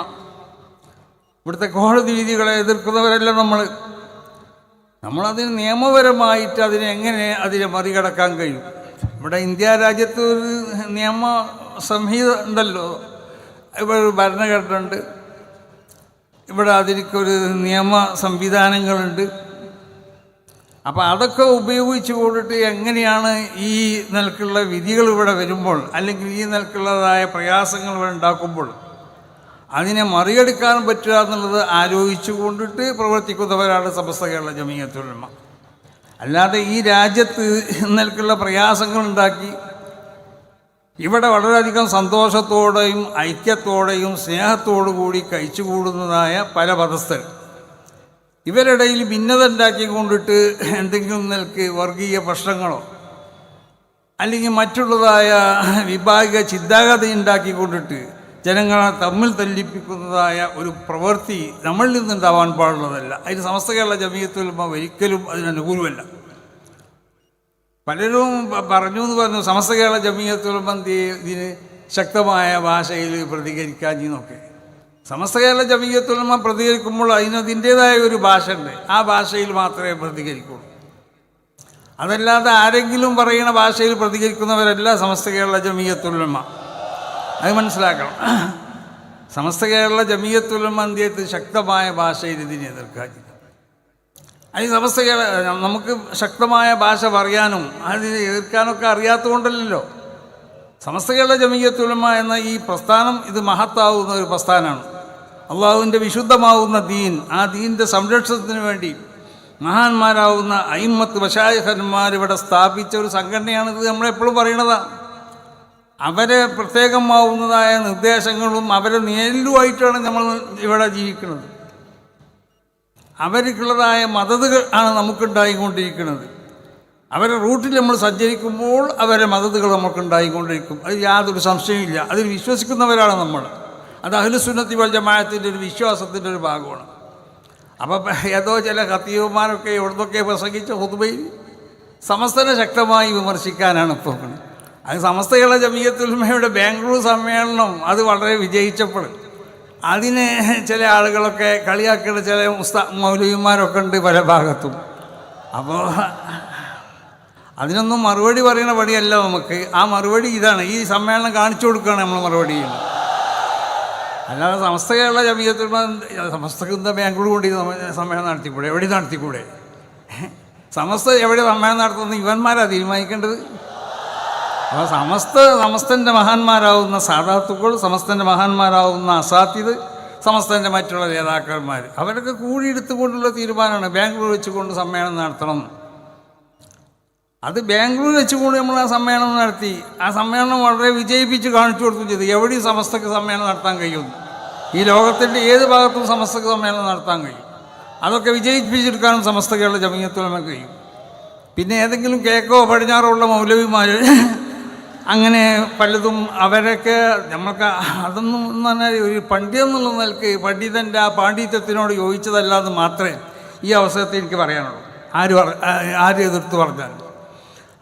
ഇവിടുത്തെ കോടതി വിധികളെ എതിർക്കുന്നവരല്ല നമ്മളതിന് നിയമപരമായിട്ട് അതിനെ മറികടക്കാൻ കഴിയും. ഇവിടെ ഇന്ത്യ രാജ്യത്ത് ഒരു നിയമ സംഹിത ഉണ്ടല്ലോ, ഇവിടെ ഒരു ഭരണഘടന ഉണ്ട്, ഇവിടെ അതിനൊരു നിയമ സംവിധാനങ്ങളുണ്ട്. അപ്പോൾ അതൊക്കെ ഉപയോഗിച്ച് കൊണ്ടിട്ട് എങ്ങനെയാണ് ഈ നിലക്കുള്ള വിധികൾ ഇവിടെ വരുമ്പോൾ അല്ലെങ്കിൽ ഈ നിലക്കുള്ളതായ പ്രയാസങ്ങൾ ഇവിടെ ഉണ്ടാക്കുമ്പോൾ അതിനെ മറികടക്കാൻ പറ്റുക എന്നുള്ളത് ആലോചിച്ചു കൊണ്ടിട്ട് പ്രവർത്തിക്കുന്നവരാണ് സമസ്ത കേരള ജമീയത്തുൽ ഉലമ. അല്ലാതെ ഈ രാജ്യത്ത് നിലക്കുള്ള പ്രയാസങ്ങളുണ്ടാക്കി ഇവിടെ വളരെയധികം സന്തോഷത്തോടെയും ഐക്യത്തോടെയും സ്നേഹത്തോടു കൂടി കഴിച്ചുകൂടുന്നതായ പല മതസ്ഥർ ഇവരിടയിൽ ഭിന്നത ഉണ്ടാക്കിക്കൊണ്ടിട്ട് എന്തെങ്കിലും നിലക്ക് വർഗീയ പ്രശ്നങ്ങളോ അല്ലെങ്കിൽ മറ്റുള്ളതായ വിഭാഗിക ചിന്താഗതി ഉണ്ടാക്കിക്കൊണ്ടിട്ട് ജനങ്ങളെ തമ്മിൽ തല്ലിപ്പിക്കുന്നതായ ഒരു പ്രവൃത്തി നമ്മളിൽ നിന്നുണ്ടാവാൻ പാടുള്ളതല്ല. അതിന് സമസ്ത കേരള ജമീയത്തുൽ ഉലമ ഒരിക്കലും അതിനനുകൂലമല്ല. പലരും പറഞ്ഞു സമസ്ത കേരള ജമീയത്തുൽ ഉലമ ഇതിന് ശക്തമായ ഭാഷയിൽ പ്രതികരിക്കാഞ്ഞെന്നൊക്കെ. സമസ്ത കേരള ജമീയത്തുൽ ഉലമ പ്രതികരിക്കുമ്പോൾ അതിൻ്റേതായ ഒരു ഭാഷ ഉണ്ട്, ആ ഭാഷയിൽ മാത്രമേ പ്രതികരിക്കുള്ളൂ. അതല്ലാതെ ആരെങ്കിലും പറയുന്ന ഭാഷയിൽ പ്രതികരിക്കുന്നവരല്ല സമസ്ത കേരള ജമീയത്തുൽ ഉലമ. അത് മനസ്സിലാക്കണം. സമസ്ത കേരള ജമീയത്തുൽ ഉലമ ശക്തമായ ഭാഷയിൽ ഇതിനെ എതിർക്കാൻ. ഈ സമസ്തകളെ നമുക്ക് ശക്തമായ ഭാഷ പറയാനും അതിനെ എതിർക്കാനൊക്കെ അറിയാത്തതുകൊണ്ടല്ലോ. സമസ്തകളുടെ ജമീയത്തുൽ ഉലമ എന്ന ഈ പ്രസ്ഥാനം ഇത് മഹത്താവുന്ന ഒരു പ്രസ്ഥാനമാണ്. അള്ളാഹുവിൻ്റെ വിശുദ്ധമാവുന്ന ദീൻ, ആ ദീനിൻ്റെ സംരക്ഷണത്തിന് വേണ്ടി മഹാന്മാരാവുന്ന അയിമ്മത്ത് മശായിഖന്മാരിവിടെ സ്ഥാപിച്ച ഒരു സംഘടനയാണിത്. നമ്മളെപ്പോഴും പറയണതാണ്. അവരെ പ്രത്യേകമാവുന്നതായ നിർദ്ദേശങ്ങളും അവരെ നേരിലുമായിട്ടാണ് നമ്മൾ ഇവിടെ ജീവിക്കുന്നത്. അവർക്കുള്ളതായ മദതുകൾ ആണ് നമുക്കുണ്ടായിക്കൊണ്ടിരിക്കുന്നത്. അവരുടെ റൂട്ടിൽ നമ്മൾ സഞ്ചരിക്കുമ്പോൾ അവരെ മദതുകൾ നമുക്കുണ്ടായിക്കൊണ്ടിരിക്കും. അത് യാതൊരു സംശയമില്ല. അതിൽ വിശ്വസിക്കുന്നവരാണ് നമ്മൾ. അത് അഹ്ലുസുന്നത്തി വൽ ജമാഅത്തിൻ്റെ ഒരു വിശ്വാസത്തിൻ്റെ ഒരു ഭാഗമാണ്. അപ്പോൾ ഏതോ ചില ഖത്തീബുമാരൊക്കെ എവിടുന്നൊക്കെ പ്രസംഗിച്ച ഖുതുബയിൽ സമസ്തനെ ശക്തമായി വിമർശിക്കാനാണ് ഇപ്പോൾ. അത് സമസ്തകളുടെ ജമീയത്തുൽ ഉലമയുടെ ബാംഗ്ലൂർ സമ്മേളനം അത് വളരെ വിജയിച്ചപ്പോൾ അതിനെ ചില ആളുകളൊക്കെ കളിയാക്കുന്ന ചില മൗലവിമാരൊക്കെ ഉണ്ട് പല ഭാഗത്തും. അപ്പോൾ അതിനൊന്നും മറുപടി പറയുന്ന പടിയല്ല നമുക്ക്. ആ മറുപടി ഇതാണ്, ഈ സമ്മേളനം കാണിച്ചു കൊടുക്കുകയാണ് നമ്മൾ മറുപടി ചെയ്യുന്നത്. അല്ലാതെ സമസ്തകളുടെ ജമീയത്തുൽ ഉലമ സമസ്തക്ക് എന്താ ബാംഗ്ലൂർ കൊണ്ട് സമ്മേളനം നടത്തിക്കൂടെ? എവിടെ നടത്തിക്കൂടെ? സമസ്ത എവിടെ സമ്മേളനം നടത്തുന്നത് ഇവന്മാരാണ് തീരുമാനിക്കേണ്ടത്. അപ്പോൾ സമസ്തൻ്റെ മഹാന്മാരാവുന്ന സാദാത്തുക്കൾ, സമസ്തൻ്റെ മഹാന്മാരാവുന്ന അസാത്തിദ്, സമസ്തൻ്റെ മറ്റുള്ള നേതാക്കന്മാർ അവരൊക്കെ കൂടിയെടുത്തുകൊണ്ടുള്ള തീരുമാനമാണ് ബാംഗ്ലൂർ വെച്ചുകൊണ്ട് സമ്മേളനം നടത്തണം. അത് ബാംഗ്ലൂർ വെച്ചുകൊണ്ട് നമ്മൾ ആ സമ്മേളനം നടത്തി. ആ സമ്മേളനം വളരെ വിജയിപ്പിച്ച് കാണിച്ചു കൊടുത്തു ചെയ്തു. എവിടെയും സമസ്തക്ക് സമ്മേളനം നടത്താൻ കഴിയും. ഈ ലോകത്തിൻ്റെ ഏത് ഭാഗത്തും സമസ്തക്ക് സമ്മേളനം നടത്താൻ കഴിയും. അതൊക്കെ വിജയിപ്പിച്ചെടുക്കാനും സമസ്തകളുടെ ജമീയത്തുൽ ഉലമക്ക് കഴിയും. പിന്നെ ഏതെങ്കിലും കേക്കോ പടിഞ്ഞാറോ ഉള്ള മൗലവിമാർ അങ്ങനെ പലതും അവരൊക്കെ നമുക്ക് അതൊന്നും എന്ന് പറഞ്ഞാൽ ഒരു പണ്ഡിതൻ എന്നുള്ള നിലക്ക് പണ്ഡിതൻ്റെ ആ പാണ്ഡിത്യത്തിനോട് യോജിച്ചതല്ലാന്ന് മാത്രമേ ഈ അവസരത്തിൽ എനിക്ക് പറയാനുള്ളൂ. ആര് എതിർത്ത് പറഞ്ഞാലും.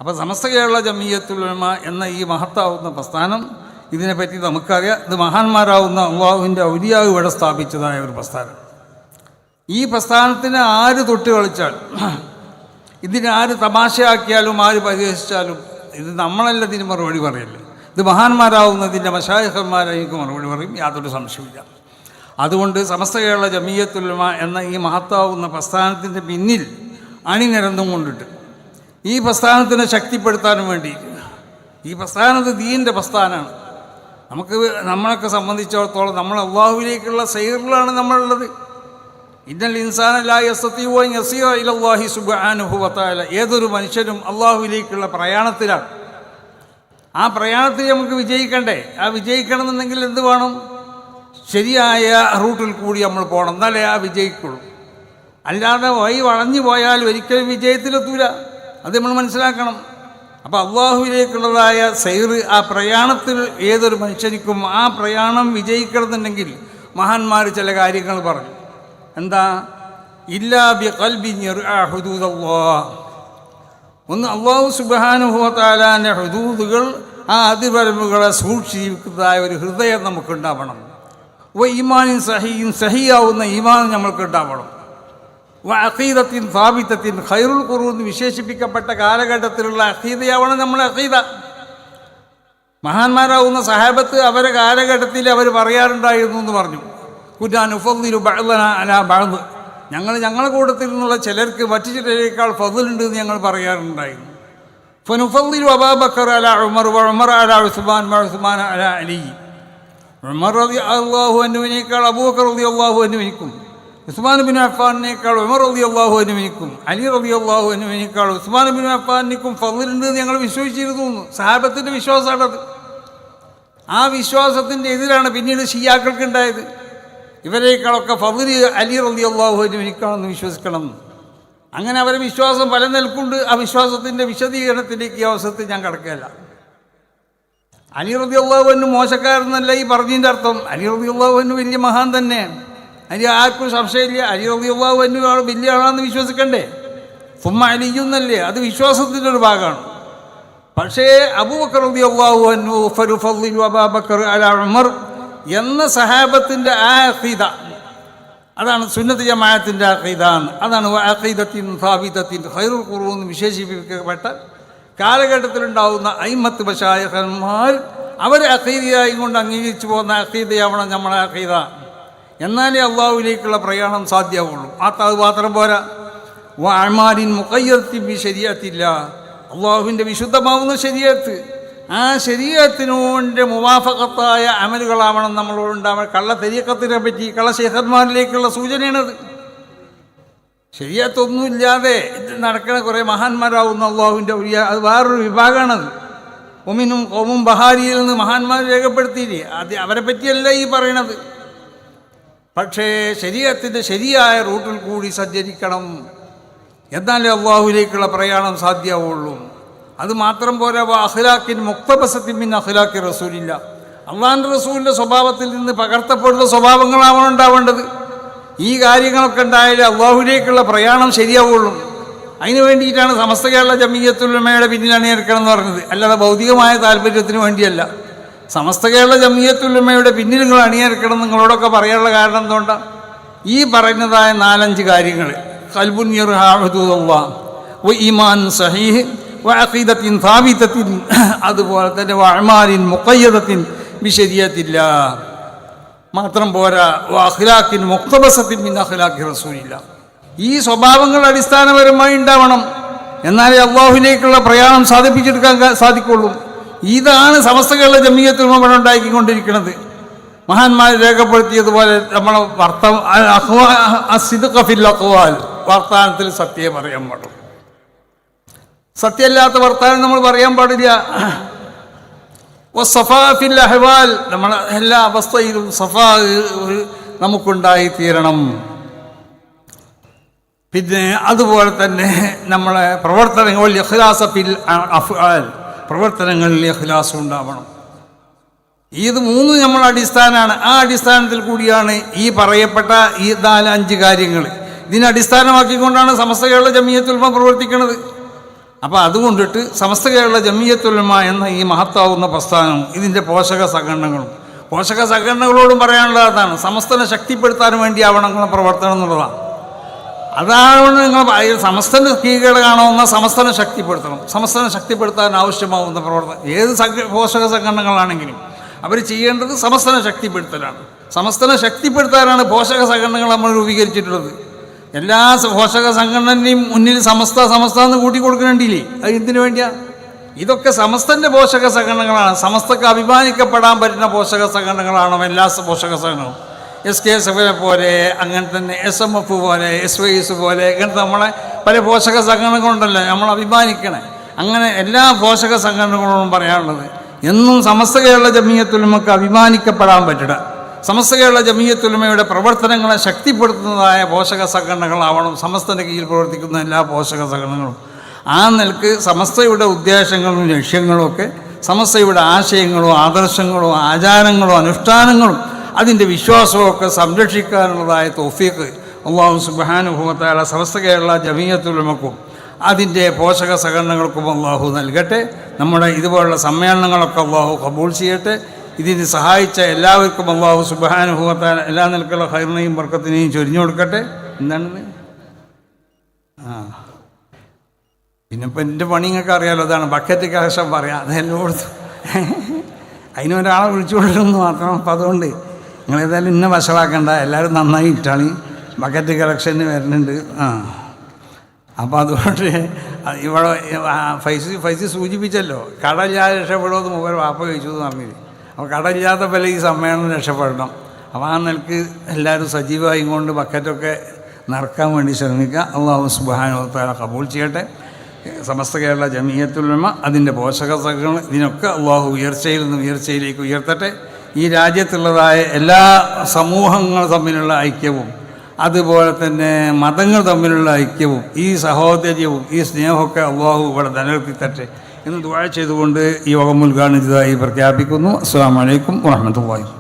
അപ്പോൾ സമസ്തകളുടെ ജമീയത്തുൽ ഉലമ എന്ന ഈ മഹത്താവുന്ന പ്രസ്ഥാനം, ഇതിനെപ്പറ്റി നമുക്കറിയാം. ഇത് മഹാന്മാരാവുന്ന അള്ളാഹുവിൻ്റെ ഔലിയാവ് ഇവിടെ സ്ഥാപിച്ചതായ ഒരു പ്രസ്ഥാനം. ഈ പ്രസ്ഥാനത്തിന് ആര് തൊട്ട് കളിച്ചാൽ, ഇതിനെ ആര് തമാശയാക്കിയാലും ആര് പരിഹസിച്ചാലും ഇത് നമ്മളല്ല ഇതിന് മറുപടി പറയല്ലേ. ഇത് മഹാന്മാരാവുന്നതിൻ്റെ മശായിഖന്മാരായിരിക്കും മറുപടി പറയും, യാതൊരു സംശയമില്ല. അതുകൊണ്ട് സമസ്തകളുടെ ജമീയത്തുൽ ഉലമ എന്ന ഈ മഹത്താവുന്ന പ്രസ്ഥാനത്തിൻ്റെ പിന്നിൽ അണിനിരന്നും കൊണ്ടിട്ട് ഈ പ്രസ്ഥാനത്തിനെ ശക്തിപ്പെടുത്താനും വേണ്ടി, ഈ പ്രസ്ഥാനത്ത് ദീനിൻ്റെ പ്രസ്ഥാനമാണ്. നമ്മളൊക്കെ സംബന്ധിച്ചിടത്തോളം നമ്മൾ അള്ളാഹുവിലേക്കുള്ള സൈറിലാണ് നമ്മളുള്ളത്. ഇന്നൽ ഇൻസാന ലാ യസ്തതിഉ അൻ യസീറ ഇലല്ലാഹി സുബ്ഹാനഹു വ തആല. ഏതൊരു മനുഷ്യനും അള്ളാഹുവിലേക്കുള്ള പ്രയാണത്തിലാണ്. ആ പ്രയാണത്തിൽ നമുക്ക് വിജയിക്കണ്ടേ? ആ വിജയിക്കണമെന്നുണ്ടെങ്കിൽ എന്ത് വേണം? ശരിയായ റൂട്ടിൽ കൂടി നമ്മൾ പോകണം, എന്നാലേ ആ വിജയിക്കുള്ളൂ. അല്ലാതെ വഴി വളഞ്ഞു പോയാൽ ഒരിക്കലും വിജയത്തിലെത്തൂല. അത് നമ്മൾ മനസ്സിലാക്കണം. അപ്പോൾ അള്ളാഹുവിലേക്കുള്ളതായ സൈറ്, ആ പ്രയാണത്തിൽ ഏതൊരു മനുഷ്യനിക്കും ആ പ്രയാണം വിജയിക്കണമെന്നുണ്ടെങ്കിൽ മഹാന്മാർ ചില കാര്യങ്ങൾ പറഞ്ഞു. എന്താ? ഇല്ലാ ബി ഖൽബിൻ യർആ ഹുദൂദല്ലാഹ്. ഒന്ന്, അല്ലാഹു സുബ്ഹാനഹു വ തആലാന്റെ ഹുദൂദുകൾ, ആ അതിർവരമ്പുകളെ സൂക്ഷിക്കുന്നതായ ഒരു ഹൃദയം നമുക്കുണ്ടാവണം. വ ഈമാനിൻ സഹീൻ, സഹിയാവുന്ന ഈമാൻ നമ്മൾക്കുണ്ടാവണം. വ അഖീദത്തിൻ സാബിത്തത്തിൻ, ഖൈറുൽ ഖുറൂൻ എന്ന് വിശേഷിപ്പിക്കപ്പെട്ട കാലഘട്ടത്തിലുള്ള അഖീദയാവണം നമ്മളെ അഖീദ. മഹാന്മാരാവുന്ന സഹാബത്ത് അവരെ കാലഘട്ടത്തിൽ അവർ പറയാറുണ്ടായിരുന്നു എന്ന് പറഞ്ഞു. കുനാനുഫദ്ദിലു ബഅ്ദനാ അലാ ബഅ്ദ്, ഞങ്ങളെ കൂട്ടത്തിൽ നിന്നുള്ള ചിലർക്ക് മറ്റു ചിലരേക്കാൾ ഫദ്ലുണ്ട് എന്ന് ഞങ്ങൾ പറയാറുണ്ടായിരുന്നു. ഫനുഫദ്ദിലു അബൂബക്കർ അലാ ഉമർ വ ഉമർ അലാ ഉസ്മാൻ വ ഉസ്മാൻ അലാ അലി. ഉമർ റളിയല്ലാഹു അൻഹുവിനേക്കാൾ അബൂബക്കർ റളിയല്ലാഹു അൻഹുവിനും, ഉസ്മാൻ ബിൻ അഫ്ഫാനിനേക്കാൾ ഉമർ റളിയല്ലാഹു അൻഹുവിനും, അലി റളിയല്ലാഹു അൻഹുവിനേക്കാൾ ഉസ്മാൻ ബിൻ അഫ്ഫാനിനും ഫദ്ലുണ്ട് എന്ന് ഞങ്ങൾ വിശ്വസിച്ചിരുന്നു. സഹാബത്തിൻ്റെ വിശ്വാസമാണത്. ആ വിശ്വാസത്തിൻ്റെ എതിരാണ് പിന്നീട് ഷിയാക്കൾക്ക് ഉണ്ടായത്. ഇവരേക്കാളൊക്കെ ഫദ്ല് അലി റളിയല്ലാഹു അൻഹുവിനേക്കാളെന്ന് വിശ്വസിക്കണം. അങ്ങനെ അവരെ വിശ്വാസം പല നിലക്കുണ്ട്. ആ വിശ്വാസത്തിൻ്റെ വിശദീകരണത്തിലേക്ക് ഈ അവസരത്തിൽ ഞാൻ കടക്കുകയല്ല. അലി റളിയല്ലാഹു അൻഹു മോശക്കാരെന്നല്ല ഈ പറഞ്ഞതിൻ്റെ അർത്ഥം. അലി റളിയല്ലാഹു അൻഹു വലിയ മഹാൻ തന്നെയാണ്. അതിൽ ആർക്കും സംശയമില്ല. അലി റളിയല്ലാഹു അൻഹു ആൾ വലിയ ആളാണെന്ന് വിശ്വസിക്കണ്ടേ? സുമ്മ അലിയുന്നല്ലേ, അത് വിശ്വാസത്തിൻ്റെ ഒരു ഭാഗമാണ്. പക്ഷേ അബൂബക്കർ റളിയല്ലാഹു അൻഹു ഫറുഫദ്ദിലു അബൂബക്കർ അലാ ഉമർ എന്ന സഹാബത്തിൻ്റെ ആ അഖീദ, അതാണ് സുന്നത്ത് ജമാഅത്തിൻ്റെ അഖീദ. അതാണ് അഖീദത്തിൻ സാബിതത്തിൻ ഖൈറുൽ ഖുറൂൻ എന്ന് വിശേഷിപ്പിക്കപ്പെട്ട കാലഘട്ടത്തിലുണ്ടാവുന്ന അയിമ്മത്ത് മശായിഖന്മാർ അവരെ അഖീദയായി കൊണ്ട് അംഗീകരിച്ചു പോകുന്ന അഖീദയാവണം നമ്മളെ അഖീദ. എന്നാലേ അള്ളാഹുവിലേക്കുള്ള പ്രയാണം സാധ്യമാവുള്ളൂ. അത് മാത്രം പോരാ. വഅമാലിൻ മുഖയ്യദത്തിൻ ബിശരീഅത്തില്ല, അള്ളാഹുവിൻ്റെ വിശുദ്ധമാവുന്ന ശരീഅത്ത്, ആ ശരീഅത്തിനോട് മുവാഫഖത്തായ അമലുകളാവണം നമ്മളോടുണ്ടാവണം. കള്ള തരീഖത്തിനെ പറ്റി, കള്ള ശൈഖന്മാരിലേക്കുള്ള സൂചനയാണത്. ശരീഅത്തൊന്നുമില്ലാതെ നടക്കുന്ന കുറേ മഹാന്മാരാവുന്ന അള്ളാഹുവിൻ്റെ ഔലിയ, അത് വേറൊരു വിഭാഗമാണത്. ഒമിനും കോമും ബഹാരിയിൽ നിന്ന് മഹാന്മാർ രേഖപ്പെടുത്തിയില്ലേ, അത് അവരെ പറ്റിയല്ല ഈ പറയണത്. പക്ഷേ ശരീഅത്തിൻ്റെ ശരിയായ റൂട്ടിൽ കൂടി സഞ്ചരിക്കണം, എന്നാലേ അള്ളാഹുവിലേക്കുള്ള പ്രയാണം സാധ്യമാവുള്ളൂ. അത് മാത്രം പോരാ, അഖ്ലാഖിൻ മുഖ്തബസത്തിൻ മിൻ അഖ്ലാഖി റസൂലില്ല, അള്ളാഹിൻ്റെ റസൂലിൻ്റെ സ്വഭാവത്തിൽ നിന്ന് പകർത്തപ്പെടുന്ന സ്വഭാവങ്ങളാവണം ഉണ്ടാവേണ്ടത്. ഈ കാര്യങ്ങളൊക്കെ ഉണ്ടായാലേ അള്ളാഹുവിലേക്കുള്ള പ്രയാണം ശരിയാവുള്ളൂ. അതിന് വേണ്ടിയിട്ടാണ് സമസ്ത കേരള ജമീയത്തുൽ ഉലമയുടെ പിന്നിൽ അണിനിരക്കണം എന്ന് പറഞ്ഞത്, അല്ലാതെ ഭൗതികമായ താല്പര്യത്തിന് വേണ്ടിയല്ല. സമസ്ത കേരള ജമീയത്തുൽ ഉലമയുടെ പിന്നിൽ നിങ്ങൾ അണിനിരക്കണം നിങ്ങളോടൊക്കെ പറയാനുള്ള കാരണം എന്തുകൊണ്ടാണ്? ഈ പറയുന്നതായ 4-5 കാര്യങ്ങൾ, ഖൽബുൻ യർഹാ ഹുദൂദല്ലാഹ് വ ഈമാൻ സഹീഹ് വ അഖീദത്തിൻ സാബിതത്തിൻ, അതുപോലെ തന്നെ വ അഅമാലിൻ മുഖയ്യദത്തിൻ ബിശരീഅത്തില്ലാ, മാത്രം പോരാ വ അഖ്ലാഖിൻ മുഖ്തബസത്തിൻ മിൻ അഖ്ലാഖി റസൂലില്ല. ഈ സ്വഭാവങ്ങൾ അടിസ്ഥാനപരമായി ഉണ്ടാവണം, എന്നാലേ അള്ളാഹുവിലേക്കുള്ള പ്രയാണം സാധിപ്പിച്ചെടുക്കാൻ സാധിക്കുള്ളൂ. ഇതാണ് സമസ്ത കേരള ജമീയത്തുൽ ഉലമ ഉണ്ടാക്കിക്കൊണ്ടിരിക്കുന്നത്. മഹാന്മാർ രേഖപ്പെടുത്തിയതുപോലെ നമ്മൾ വർത്താനത്തിൽ സത്യം പറയാൻ പാടും, സത്യമല്ലാത്ത വർത്താനം നമ്മൾ പറയാൻ പാടില്ല. ഫിൽ അഹ്വാൽ, നമ്മളെ എല്ലാ അവസ്ഥയിലും സഫാ നമുക്കുണ്ടായി തീരണം. പിന്നെ അതുപോലെ തന്നെ നമ്മളെ പ്രവർത്തനങ്ങളിൽ ഇഖ്ലാസ ഫിൽ അഫ്ആൽ, പ്രവർത്തനങ്ങളിൽ ഇഖ്ലാസ് ഉണ്ടാവണം. ഇത് 3 നമ്മളെ അടിസ്ഥാനമാണ്. ആ അടിസ്ഥാനത്തിൽ കൂടിയാണ് ഈ പറയപ്പെട്ട ഈ 4-5 കാര്യങ്ങൾ. ഇതിനെ അടിസ്ഥാനമാക്കിക്കൊണ്ടാണ് സമസ്ത കേരള ജമീയത്തുൽ ഉലമ പ്രവർത്തിക്കുന്നത്. അപ്പോൾ അതുകൊണ്ടിട്ട് സമസ്ത കേരള ജമീയത്തുൽ ഉലമ എന്ന ഈ മഹത്താവുന്ന പ്രസ്ഥാനം, ഇതിൻ്റെ പോഷക സംഘടനകളോടും പറയാനുള്ളത് അതാണ്, സമസ്തനെ ശക്തിപ്പെടുത്താൻ വേണ്ടിയാവണം നിങ്ങളുടെ പ്രവർത്തനം എന്നുള്ളതാണ്. അതാണ് നിങ്ങൾ സമസ്തൻ്റെ കീഴ് കാണുന്ന സമസ്തനെ ശക്തിപ്പെടുത്തണം. സമസ്തനെ ശക്തിപ്പെടുത്താൻ ആവശ്യമാവുന്ന പ്രവർത്തനം ഏത് പോഷക സംഘടനകളാണെങ്കിലും അവർ ചെയ്യേണ്ടത് സമസ്തനെ ശക്തിപ്പെടുത്തലാണ്. സമസ്തനെ ശക്തിപ്പെടുത്താനാണ് പോഷക സംഘടനകൾ നമ്മൾ രൂപീകരിച്ചിട്ടുള്ളത്. എല്ലാ പോഷക സംഘടനയും മുന്നിൽ സമസ്ത എന്ന് കൂട്ടി കൊടുക്കുന്നുണ്ടില്ലേ, അത് എന്തിനു വേണ്ടിയാ? ഇതൊക്കെ സമസ്തൻ്റെ പോഷക സംഘടനകളാണ്. സമസ്തക്ക് അഭിമാനിക്കപ്പെടാൻ പറ്റുന്ന പോഷക സംഘടനകളാണ് എല്ലാ പോഷക സംഘടനകളും. SKSF പോലെ, അങ്ങനെ തന്നെ SMF പോലെ, SYS പോലെ, ഇങ്ങനത്തെ നമ്മളെ പല പോഷക സംഘടനകളുണ്ടല്ലോ നമ്മൾ അഭിമാനിക്കണേ. അങ്ങനെ എല്ലാ പോഷക സംഘടനകളോടും പറയാനുള്ളത്, എന്നും സമസ്ത കേരള ജമീയത്തുൽ ഉലമക്ക് അഭിമാനിക്കപ്പെടാൻ പറ്റില്ല. സമസ്ത കേരള ജമീയത്തുൽ ഉലമയുടെ പ്രവർത്തനങ്ങളെ ശക്തിപ്പെടുത്തുന്നതായ പോഷക സംഘടനകളാവണം സമസ്തൻ്റെ കീഴിൽ പ്രവർത്തിക്കുന്ന എല്ലാ പോഷക സംഘടനകളും. ആ നിലക്ക് സമസ്തയുടെ ഉദ്ദേശങ്ങളും ലക്ഷ്യങ്ങളും ഒക്കെ, സമസ്തയുടെ ആശയങ്ങളും ആദർശങ്ങളും ആചാരങ്ങളും അനുഷ്ഠാനങ്ങളും അതിൻ്റെ വിശ്വാസവും ഒക്കെ സംരക്ഷിക്കാനുള്ളതായ തൗഫീഖ് അല്ലാഹു സുബ്ഹാനഹു വ തആല സമസ്ത കേരള ജമീയത്തുൽ ഉലമക്കും അതിൻ്റെ പോഷക സംഘടനകൾക്കും അല്ലാഹു നൽകട്ടെ. നമ്മുടെ ഇതുപോലുള്ള സമ്മേളനങ്ങളൊക്കെ അല്ലാഹു ഖബൂൽ ചെയ്യട്ടെ. ഇതിന് സഹായിച്ച എല്ലാവർക്കും അല്ലാഹു സുബ്ഹാനഹു വ തആല എല്ലാ നിലക്കുള്ള ഖൈറിനെയും ബർക്കത്തിനെയും ചൊരിഞ്ഞു കൊടുക്കട്ടെ. എന്താണെന്ന് പിന്നെ ഇപ്പം എൻ്റെ പണി നിങ്ങൾക്ക് അറിയാമല്ലോ, അതാണ് ബക്കറ്റ് കളക്ഷൻ പറയാം. അതെല്ലാം കൊടുത്തു അതിനൊരാളെ വിളിച്ചുകൊണ്ടിരുന്നു മാത്രം. അപ്പം അതുകൊണ്ട് നിങ്ങളേതായാലും ഇന്ന വശമാക്കണ്ട, എല്ലാവരും നന്നായി ഇട്ടാളി, ബക്കറ്റ് കളക്ഷന് വരുന്നുണ്ട്. അപ്പോൾ അതുകൊണ്ട് ഇവിടെ ഫൈസി സൂചിപ്പിച്ചല്ലോ, കടയില്ലാതെ രക്ഷപ്പെടുമെന്ന് മുമ്പ് വാപ്പ കഴിച്ചു എന്ന് പറഞ്ഞില്ല. അപ്പോൾ കടയില്ലാത്ത പോലെ ഈ സമ്മേളനം രക്ഷപ്പെടണം. അപ്പോൾ ആ നിലക്ക് എല്ലാവരും സജീവമായും കൊണ്ട് ബക്കറ്റൊക്കെ നിറക്കാൻ വേണ്ടി ശ്രമിക്കുക. അല്ലാഹു സുബ്ഹാനഹു വ തആല ഖബൂൽ ചെയ്യട്ടെ. സമസ്ത കേരള ജമീയത്തുൽ ഉലമ അതിൻ്റെ പോഷക സംഘടന ഇതിനൊക്കെ അല്ലാഹു ഉയർച്ചയിൽ നിന്ന് ഉയർച്ചയിലേക്ക് ഉയർത്തട്ടെ. ഈ രാജ്യത്തുള്ളതായ എല്ലാ സമൂഹങ്ങൾ തമ്മിലുള്ള ഐക്യവും, അതുപോലെ തന്നെ മതങ്ങൾ തമ്മിലുള്ള ഐക്യവും, ഈ സഹോദര്യവും ഈ സ്നേഹമൊക്കെ അല്ലാഹു ഇവിടെ നിലനിർത്തിത്തട്ടെ എന്ന് ദുആ ചെയ്തുകൊണ്ട് ഈ യോഗം ഉദ്ഘാടനം ചെയ്തതായി പ്രഖ്യാപിക്കുന്നു. അസ്സലാമു അലൈക്കും വറഹ്മത്തുള്ളാഹി.